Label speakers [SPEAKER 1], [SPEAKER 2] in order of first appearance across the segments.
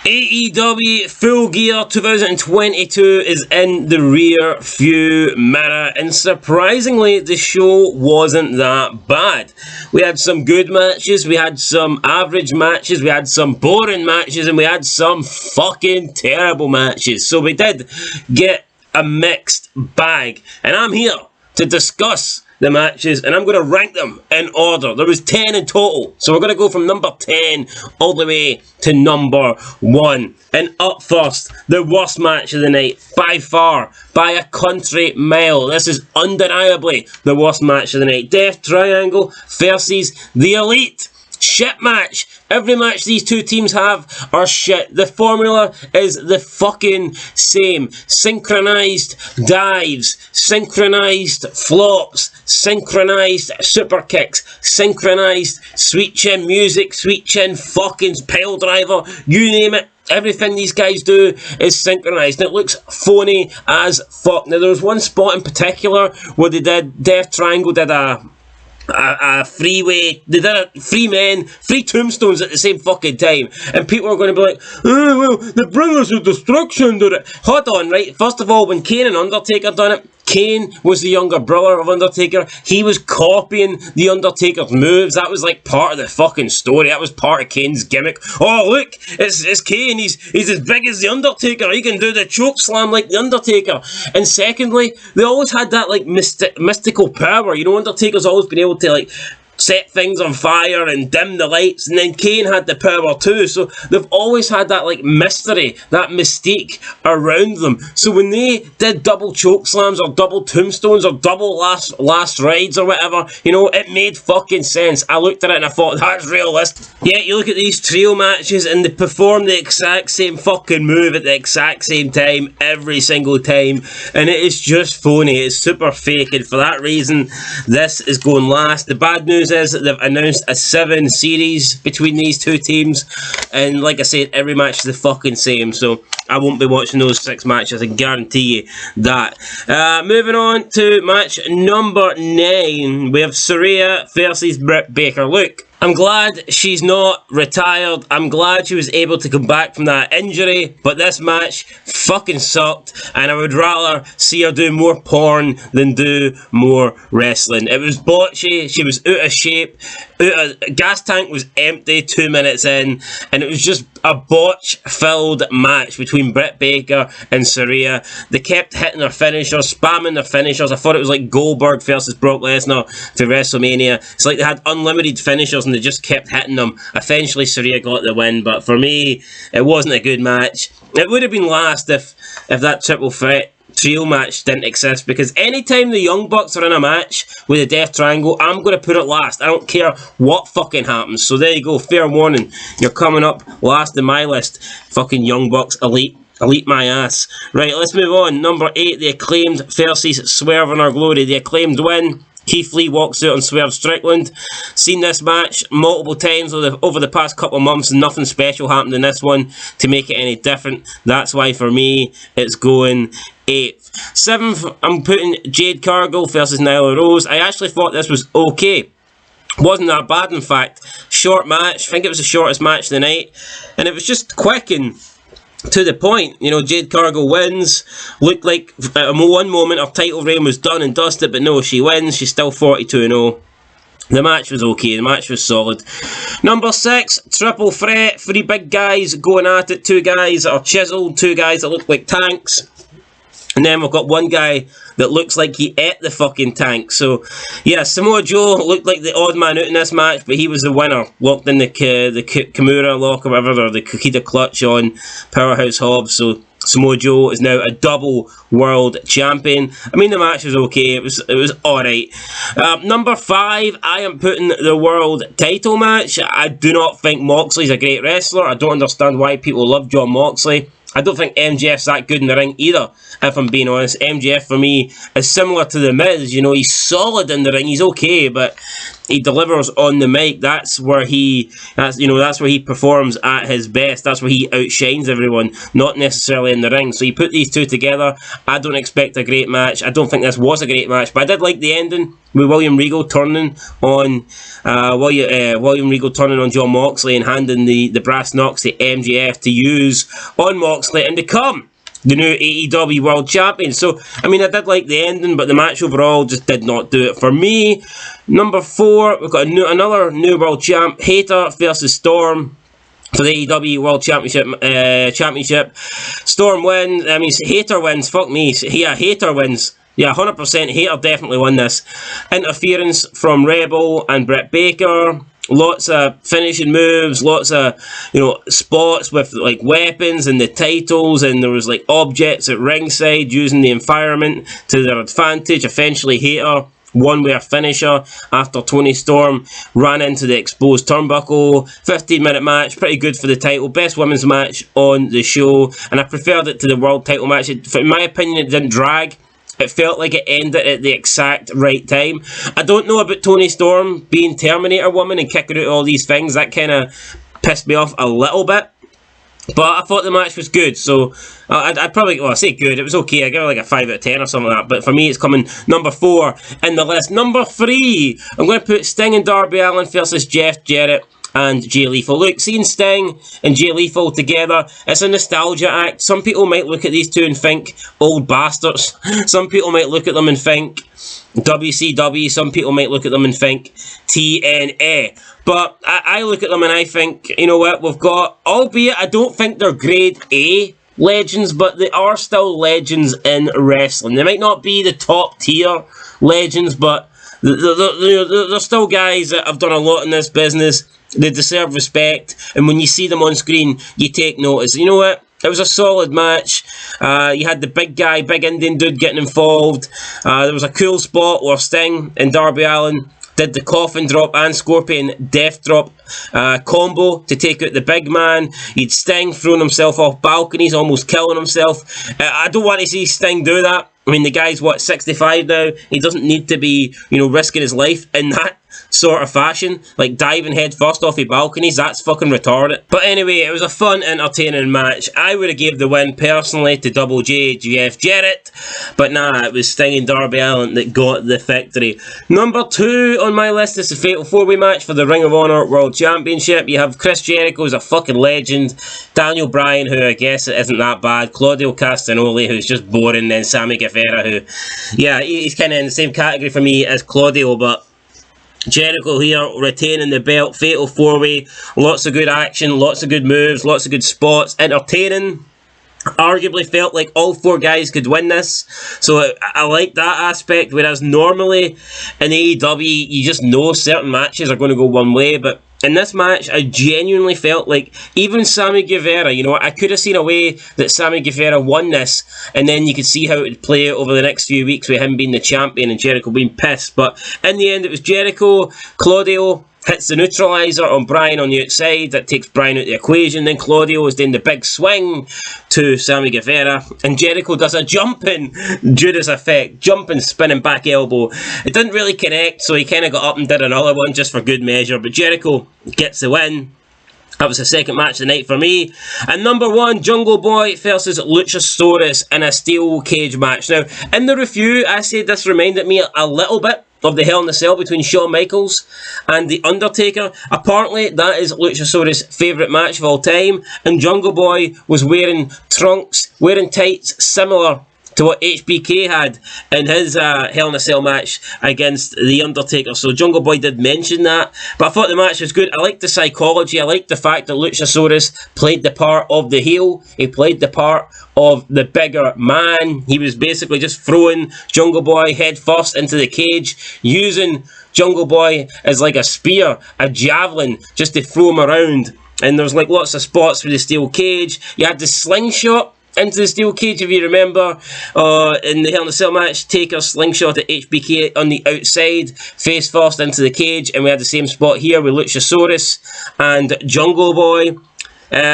[SPEAKER 1] AEW Full Gear 2022 is in the rear view mirror, and surprisingly the show wasn't that bad. We had some good matches, we had some average matches, we had some boring matches, and we had some fucking terrible matches. So we did get a mixed bag, and I'm here to discuss the matches, and I'm going to rank them in order. There was 10 in total, so we're going to go from number 10 all the way to number 1. And up first, the worst match of the night, by far, by a country mile. This is undeniably the worst match of the night. Death Triangle versus The Elite. Shit match. Every match these two teams have are shit. The formula is the fucking same. Synchronized dives, synchronized flops, synchronized super kicks, synchronized sweet chin music, sweet chin fucking pile driver, you name it. Everything these guys do is synchronized, and it looks phony as fuck. Now, there was one spot in particular where they did, Death Triangle did a freeway, they did three tombstones at the same fucking time, and people are going to be like, oh well, the Bringers of Destruction did it. Hold on, right? First of all, when Kane and Undertaker done it, Kane was the younger brother of Undertaker. He was copying the Undertaker's moves. That was like part of the fucking story. That was part of Kane's gimmick. Oh look, it's Kane. He's as big as the Undertaker. He can do the choke slam like the Undertaker. And secondly, they always had that like mystical power. You know, Undertaker's always been able to like set things on fire and dim the lights, and then Kane had the power too, so they've always had that like mystery, that mystique around them. So when they did double choke slams or double tombstones or double last rides or whatever, you know, it made fucking sense. I looked at it and I thought, that's realistic. Yeah, you look at these trio matches and they perform the exact same fucking move at the exact same time every single time, and it is just phony. It's super fake, and for that reason this is going last. The bad news is that they've announced a 7 series between these two teams, and like I said, every match is the fucking same, so I won't be watching those 6 matches, I guarantee you that. Moving on to match number 9, we have Surya versus Britt Baker. Look, I'm glad she's not retired. I'm glad she was able to come back from that injury, but this match fucking sucked, and I would rather see her do more porn than do more wrestling. It was botchy, she was out of shape, gas tank was empty 2 minutes in, and it was just a botch-filled match between Britt Baker and Surya. They kept hitting their finishers, spamming their finishers. I thought it was like Goldberg versus Brock Lesnar to WrestleMania. It's like they had unlimited finishers and they just kept hitting them. Eventually Surya got the win, but for me, it wasn't a good match. It would have been last if that triple threat trio match didn't exist, because anytime the Young Bucks are in a match with a Death Triangle, I'm going to put it last. I don't care what fucking happens. So there you go, fair warning, you're coming up last in my list. Fucking Young Bucks, elite my ass. Right, let's move on. Number 8, the Acclaimed versus Swerve in Our Glory. The Acclaimed win. Keith Lee walks out on Swerve Strickland. Seen this match multiple times over the past couple of months, and nothing special happened in this one to make it any different. That's why for me, it's going 8th. 7th, I'm putting Jade Cargill versus Nile Rose. I actually thought this was okay. Wasn't that bad, in fact. Short match. I think it was the shortest match of the night. And it was just quick and to the point. You know, Jade Cargill wins. Looked like at one moment her title reign was done and dusted, but no, she wins. She's still 42-0. The match was okay, the match was solid. Number 6, triple threat. 3 big guys going at it. 2 guys that are chiseled, 2 guys that look like tanks. And then we've got one guy that looks like he ate the fucking tank. So, yeah, Samoa Joe looked like the odd man out in this match, but he was the winner. Locked in the Kimura lock or whatever, or the Kukita clutch on Powerhouse Hobbs. So, Samoa Joe is now a double world champion. I mean, the match was okay. It was alright. Number 5, I am putting the world title match. I do not think Moxley's a great wrestler. I don't understand why people love John Moxley. I don't think MJF's that good in the ring either, if I'm being honest. MJF for me is similar to The Miz. You know, he's solid in the ring, he's okay, but he delivers on the mic. That's where he performs at his best. That's where he outshines everyone, not necessarily in the ring. So you put these two together, I don't expect a great match. I don't think this was a great match, but I did like the ending with William Regal turning on John Moxley and handing the brass knucks to MJF to use on Moxley and become the new AEW World Champion. So, I mean, I did like the ending, but the match overall just did not do it for me. Number 4, we've got another new World Champ, Hater versus Storm for the AEW World Championship. Storm wins. I mean, Hater wins. Fuck me. Yeah, Hater wins. Yeah, 100% Hater definitely won this. Interference from Rebel and Britt Baker. Lots of finishing moves, lots of, spots with like weapons and the titles, and there was like objects at ringside using the environment to their advantage. Eventually Hater won with a finisher after Toni Storm ran into the exposed turnbuckle. 15-minute match, pretty good for the title. Best women's match on the show, and I preferred it to the world title match. In my opinion, it didn't drag. It felt like it ended at the exact right time. I don't know about Toni Storm being Terminator Woman and kicking out all these things. That kind of pissed me off a little bit. But I thought the match was good. So I'd probably, I say good, it was okay. I give it like a 5 out of 10 or something like that. But for me, it's coming number 4 in the list. Number 3, I'm going to put Sting and Darby Allin versus Jeff Jarrett and Jay Lethal. Look, seeing Sting and Jay Lethal together, it's a nostalgia act. Some people might look at these two and think old bastards. Some people might look at them and think WCW. Some people might look at them and think TNA. But I look at them and I think, you know what, we've got, albeit I don't think they're grade A legends, but they are still legends in wrestling. They might not be the top tier legends, but they're still guys that have done a lot in this business. They deserve respect, and when you see them on screen, you take notice. You know what? It was a solid match. You had the big guy, big Indian dude getting involved. There was a cool spot where Sting and Darby Allin did the coffin drop and Scorpion death drop combo to take out the big man. He'd Sting throwing himself off balconies, almost killing himself. I don't want to see Sting do that. I mean, the guy's, 65 now? He doesn't need to be, risking his life in that sort of fashion. Like, diving head first off the balconies, that's fucking retarded. But anyway, it was a fun, entertaining match. I would have gave the win, personally, to Double J, Jeff Jarrett. But nah, it was Sting and Darby Allin that got the victory. Number 2 on my list is the Fatal 4-Way match for the Ring of Honor World Championship. You have Chris Jericho, who's a fucking legend. Daniel Bryan, who I guess it isn't that bad. Claudio Castagnoli, who's just boring. Then Sammy Guevara, who, yeah, he's kind of in the same category for me as Claudio, but Jericho here retaining the belt. Fatal 4-Way, lots of good action, lots of good moves, lots of good spots, entertaining. Arguably felt like all 4 guys could win this, so I like that aspect, whereas normally in AEW you just know certain matches are going to go one way, but in this match I genuinely felt like even Sammy Guevara, I could have seen a way that Sammy Guevara won this, and then you could see how it would play out over the next few weeks with him being the champion and Jericho being pissed, but in the end it was Jericho. Claudio hits the neutralizer on Bryan on the outside. That takes Bryan out of the equation. Then Claudio is doing the big swing to Sammy Guevara. And Jericho does a jumping Judas effect. Jumping, spinning back elbow. It didn't really connect, so he kind of got up and did another one just for good measure. But Jericho gets the win. That was the second match of the night for me. And number 1, Jungle Boy versus Luchosaurus in a steel cage match. Now, in the review, I said this reminded me a little bit of the Hell in a Cell between Shawn Michaels and The Undertaker. Apparently, that is Luchosaurus' favourite match of all time. And Jungle Boy was wearing trunks, wearing tights similar to what HBK had in his Hell in a Cell match against The Undertaker. So Jungle Boy did mention that. But I thought the match was good. I liked the psychology. I liked the fact that Luchosaurus played the part of the heel. He played the part of the bigger man. He was basically just throwing Jungle Boy head first into the cage, using Jungle Boy as like a spear, a javelin, just to throw him around. And there's like lots of spots for the steel cage. You had the slingshot into the steel cage, if you remember, in the Hell in a Cell match. Taker slingshot at HBK on the outside, face first into the cage, and we had the same spot here with Luchosaurus and Jungle Boy.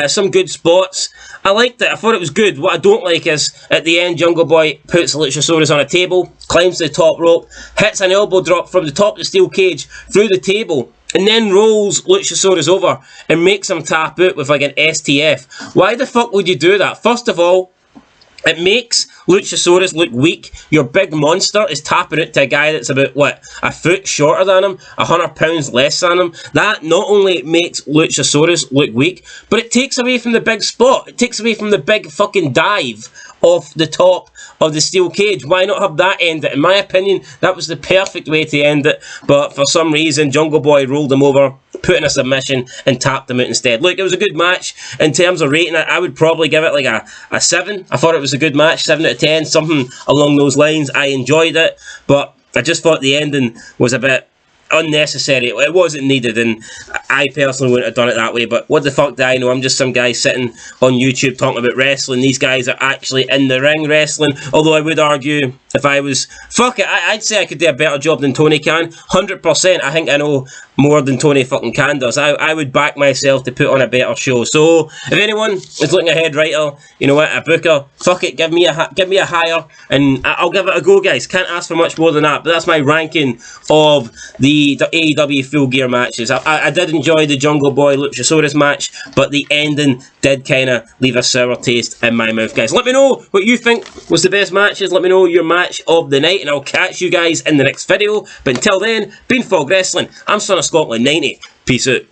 [SPEAKER 1] Some good spots. I liked it. I thought it was good. What I don't like is, at the end, Jungle Boy puts Luchosaurus on a table, climbs to the top rope, hits an elbow drop from the top of the steel cage through the table, and then rolls Luchosaurus over and makes him tap out with like an STF. Why the fuck would you do that? First of all, it makes Luchosaurus look weak. Your big monster is tapping out to a guy that's about, what, a foot shorter than him, 100 pounds less than him. That not only makes Luchosaurus look weak, but it takes away from the big spot. It takes away from the big fucking dive off the top of the steel cage. Why not have that end it? In my opinion, that was the perfect way to end it, but for some reason, Jungle Boy rolled him over, put in a submission, and tapped him out instead. Look, it was a good match. In terms of rating it, I would probably give it like a 7. I thought it was a good match, 7 out of 10, something along those lines. I enjoyed it, but I just thought the ending was a bit unnecessary. It wasn't needed, and I personally wouldn't have done it that way, but what the fuck do I know? I'm just some guy sitting on YouTube talking about wrestling. These guys are actually in the ring wrestling, although I would argue, if I was, fuck it, I'd say I could do a better job than Tony can. 100%, I think I know more than Tony fucking can does. I would back myself to put on a better show. So, if anyone is looking a head writer, you know what, a booker, fuck it, give me a hire, and I'll give it a go, guys. Can't ask for much more than that, but that's my ranking of the AEW Full Gear matches. I did enjoy the Jungle Boy Luchosaurus match, but the ending did kind of leave a sour taste in my mouth, guys. Let me know what you think was the best matches. Let me know your match of the night, and I'll catch you guys in the next video. But until then, been Fog Wrestling. I'm Son of Scotland 90. Peace out.